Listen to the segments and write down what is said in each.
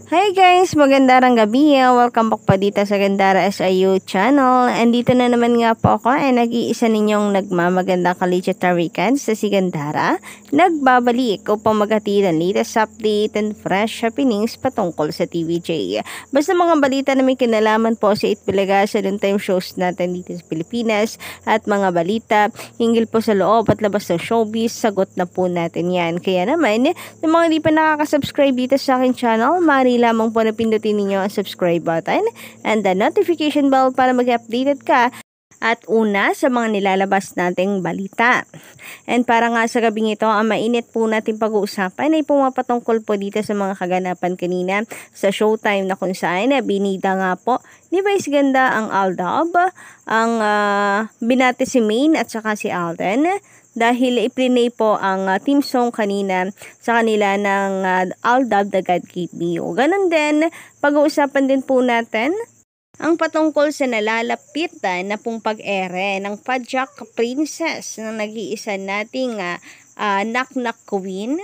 Hi guys! Magandang gabi. Welcome back pa dito sa Gandara SIU channel. And dito na naman nga po ako ay nag-iisa ninyong nagmamagandang collegiate weekend sa si Gandara. Nagbabalik upang maghatid ng latest update and fresh happenings patungkol sa TVJ. Basta mga balita na may kinalaman po sa Itbulaga sa noontime shows natin dito sa Pilipinas at mga balita hinggil po sa loob at labas ng showbiz, sagot na po natin yan. Kaya naman, sa mga hindi pa nakaka-subscribe dito sa aking channel, maaari lamang po na pindutin ninyo ang subscribe button and the notification bell para mag-updated ka at una sa mga nilalabas nating balita. And para nga sa gabing ito, ang mainit po natin pag-uusapan ay pumapatungkol po dito sa mga kaganapan kanina sa Showtime na kung saan binida nga po ni Vice Ganda ang Aldab, ang binati si Maine at saka si Alden dahil iplinay po ang team song kanina sa kanila ng Aldab The God Gave Me You. Ganon din, pag-uusapan din po natin ang patungkol sa nalalapit na pong pag-ere ng Pajak Princess na nag-iisa nating Knock Knock Queen,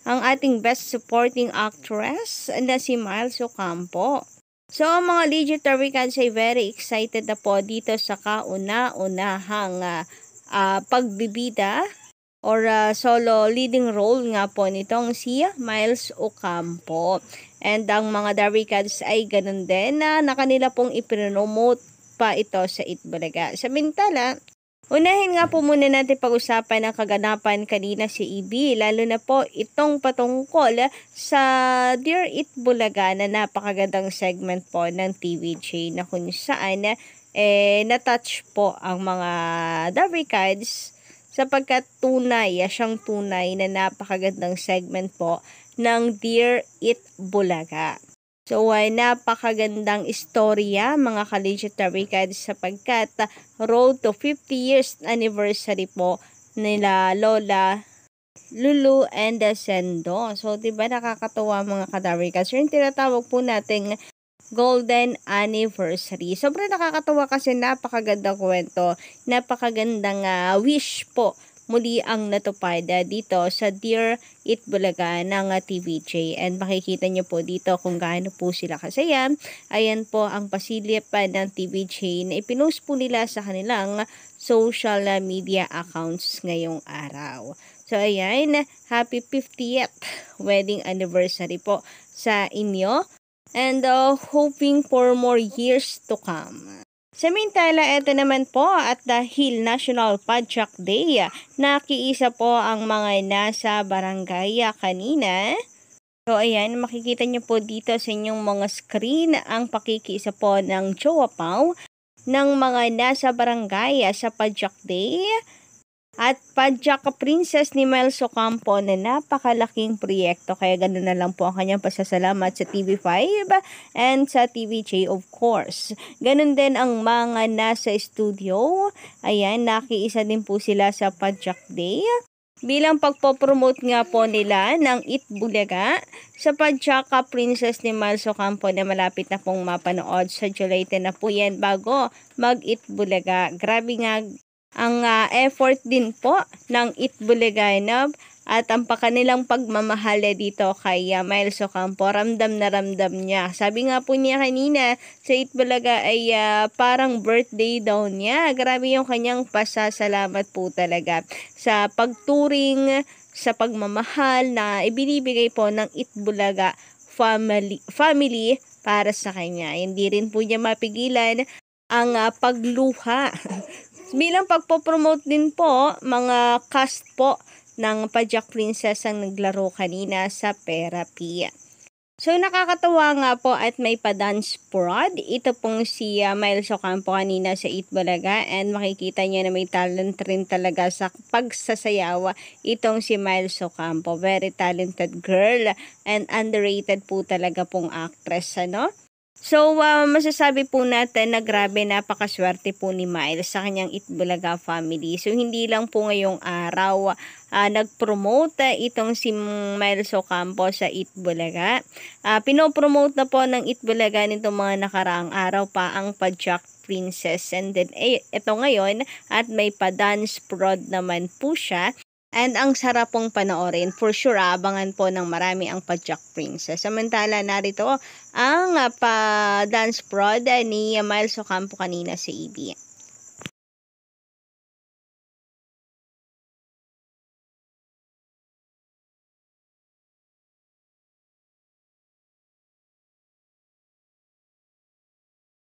ang ating Best Supporting Actress na si Miles Ocampo. So, ang mga legendary fans ay very excited na po dito sa kauna-unahang pagbibida or solo leading role nga po nitong si Miles Ocampo. And ang mga Daricans ay ganun din na kanila pong ipromote pa ito sa Itbulaga. Samantala, unahin nga po muna natin pag-usapan ang kaganapan kanina si EB, lalo na po itong patungkol sa Dear Itbulaga na napakagandang segment po ng TVJ na kung saan na-touch po ang mga Daricans sapagkat siyang tunay na napakagandang segment po ng Dear Itbulaga. So, napakagandang istorya mga collegiate Daricans sapagkat road to 50 years anniversary po nila Lola Lulu and Sendo. So, diba nakakatuwa mga ka-Daricans? Yung tinatawag po nating Golden Anniversary. Sobrang nakakatawa kasi napakagandang kwento, napakagandang wish po muli ang natupad dito sa Dear Itbulaga ng TVJ. And makikita nyo po dito kung gaano po sila kasaya. Ayan po ang pasilip ng TVJ na ipinost po nila sa kanilang social media accounts ngayong araw. So ayan, happy 50th wedding anniversary po sa inyo. And hoping for more years to come. Samantala, ito naman po at dahil National Pajak Day, nakiisa po ang mga nasa barangay kanina. So ayan, makikita nyo po dito sa inyong mga screen ang pakikiisa po ng Jowa Pau ng mga nasa barangay sa Pajak Day. At Pajak Princess ni Miles Ocampo na napakalaking proyekto. Kaya ganoon na lang po ang kanyang pasasalamat sa TV5 and sa TVJ of course. Ganun din ang mga nasa studio. Ayan, nakiisa din po sila sa Pajak Day. Bilang pagpopromote nga po nila ng Itbulaga sa Pajak Princess ni Miles Ocampo na malapit na pong mapanood sa July 10 na po yan bago mag-Itbulaga. Grabe nga ang effort din po ng Itbulaga at ang kanilang pagmamahal dito kay Miles Ocampo, ramdam na ramdam niya. Sabi nga po niya kanina sa Itbulaga ay parang birthday daw niya. Grabe yung kanyang pasasalamat po talaga sa pagturing, sa pagmamahal na ibinibigay po ng Itbulaga family para sa kanya. Hindi rin po niya mapigilan ang pagluha. Bilang pagpopromote din po, mga cast po ng Pajak Princess ang naglaro kanina sa Therapy. So nakakatawa nga po at may pa-dance prod. Ito pong si Miles Ocampo kanina sa Itbulaga and makikita niyo na may talent rin talaga sa pagsasayaw. Itong si Miles Ocampo, very talented girl and underrated po talaga pong actress, ano? So, masasabi po natin na grabe napakaswerte po ni Miles sa kanyang Itbulaga family. So, hindi lang po ngayong araw nag-promote itong si Miles Ocampo sa Itbulaga. Pinopromote na po ng Itbulaga nitong mga nakaraang araw pa ang Pajak Princess. And then, ito ngayon at may pa-dance prod naman po siya. And ang sarap pong panoorin. For sure, abangan po ng marami ang Pajak Princess. Samantala, narito ang pa-dance prod ni Miles Ocampo kanina sa EB.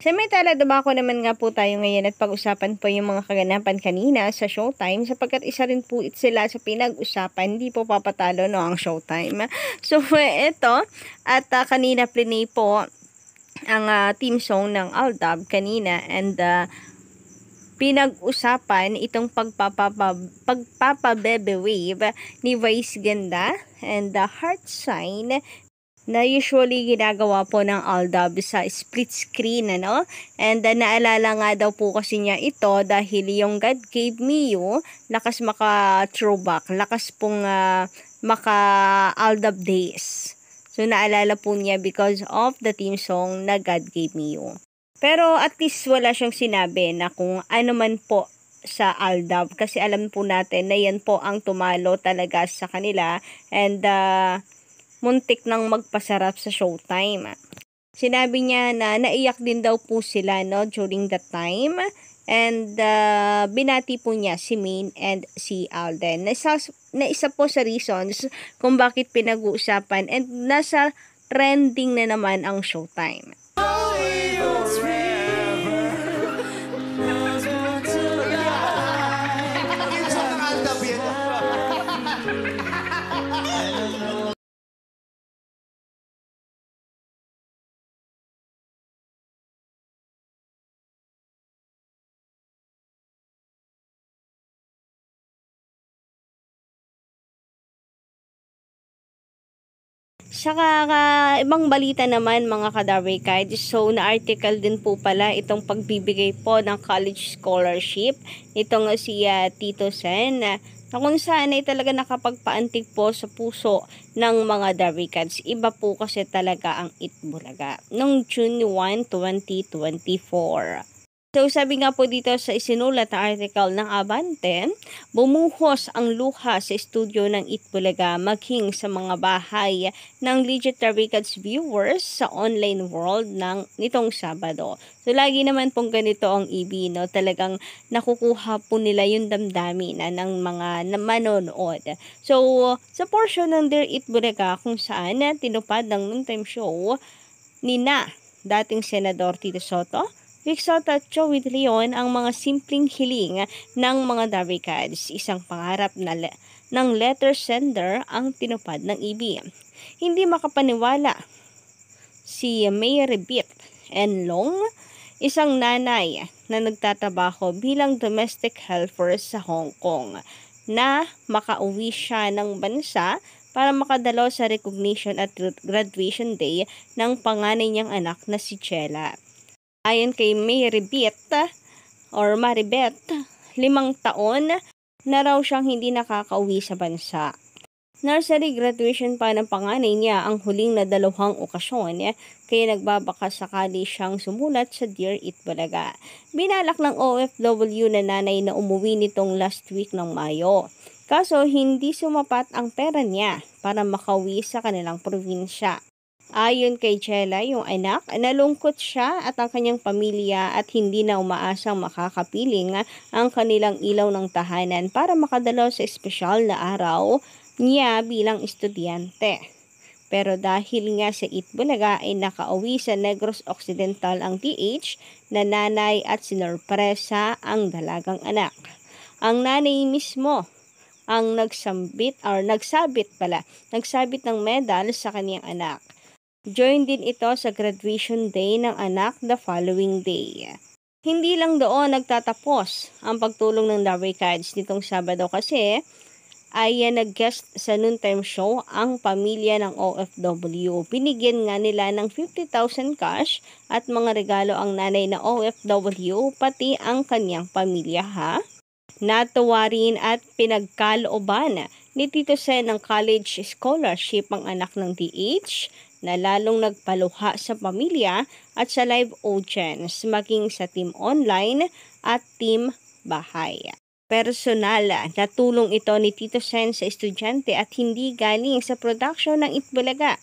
Samantala, dumako naman nga po tayo ngayon at pag-usapan po yung mga kaganapan kanina sa Showtime sapagkat isa rin po sila sa pinag-usapan. Hindi po papatalo no ang Showtime. So, ito. At kanina plinay po ang team song ng Aldab kanina and pinag-usapan itong pagpapabebe wave ni Vice Ganda and the heart sign na usually ginagawa po ng Aldab sa split screen, ano? And naalala nga daw po kasi niya ito dahil yung God Gave Me You, lakas maka-throwback, lakas pong maka-Aldab days. So, naalala po niya because of the theme song na God Gave Me You. Pero at least wala siyang sinabi na kung ano man po sa Aldab kasi alam po natin na yan po ang tumalo talaga sa kanila and muntik nang magpasarap sa Showtime. Sinabi niya na naiyak din daw po sila no during that time and binati po niya si Maine and si Alden. Na isa po sa reasons kung bakit pinag-uusapan and nasa trending na naman ang Showtime. Saka ibang balita naman mga ka-Darway Kids, so na-article din po pala itong pagbibigay po ng college scholarship itong si Tito Sen na kung saan ay talaga nakapagpaantig po sa puso ng mga Darway Kids. Iba po kasi talaga ang Itbulaga noong June 1, 2024. So, sabi nga po dito sa isinulat na article ng Abante, bumuhos ang luha sa studio ng Itbulaga maging sa mga bahay ng Legit Taricats viewers sa online world nitong Sabado. So, lagi naman pong ganito ang EB, no? Talagang nakukuha po nila yung damdamin ng mga manonood. So, sa portion ng Dear Itbulaga kung saan tinupad ng noontime show ni dating Senador Tito Soto, Vic Soto at Joey De Leon ang mga simpleng hiling ng mga Darway Kids. Isang pangarap ng letter sender ang tinupad ng EB. Hindi makapaniwala si Mary Beth Enlong, isang nanay na nagtatrabaho bilang domestic helper sa Hong Kong, na makauwi siya ng bansa para makadalo sa recognition at graduation day ng panganay niyang anak na si Chela. Ayon kay Maribeth, 5 taon na raw siyang hindi nakakauwi sa bansa. Nursery graduation pa ng panganay niya ang huling na 2 okasyon, kaya nagbabaka sakali siyang sumulat sa Dear Itbulaga. Binalak ng OFW na nanay na umuwi nitong last week ng Mayo. Kaso hindi sumapat ang pera niya para makauwi sa kanilang probinsya. Ayon kay Chela, yung anak, nalungkot siya at ang kanyang pamilya at hindi na umaasang makakapiling ang kanilang ilaw ng tahanan para makadalo sa espesyal na araw niya bilang estudyante. Pero dahil nga sa Itbulaga ay nakauwi sa Negros Occidental ang TH na nanay at sinurpresa ang dalagang anak. Ang nanay mismo ang nagsabit ng medal sa kanyang anak. Join din ito sa graduation day ng anak the following day. Hindi lang doon nagtatapos ang pagtulong ng Darway Kids nitong Sabado kasi ay nag-guest sa noontime show ang pamilya ng OFW. Binigyan nga nila ng 50,000 cash at mga regalo ang nanay na OFW pati ang kanyang pamilya Natuwa rin at pinagkalooban ni Tito Sen ng college scholarship ang anak ng DH na lalong nagpaluha sa pamilya at sa live audience maging sa team online at team bahay. Personal na tulong ito ni Tito Sen sa estudyante at hindi galing sa production ng Itbulaga.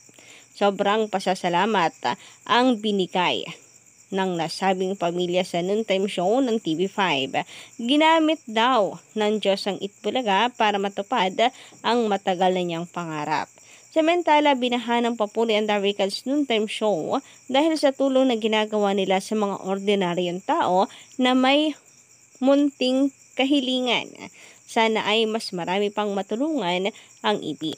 Sobrang pasasalamat ang binigay ng nasabing pamilya sa noontime show ng TV5. Ginamit daw ng Diyos ang Itbulaga para matupad ang matagal na niyang pangarap. Samantala, binahanang papuri ang The Rickans noontime show dahil sa tulong na ginagawa nila sa mga ordinaryong tao na may munting kahilingan. Sana ay mas marami pang matulungan ang ibi.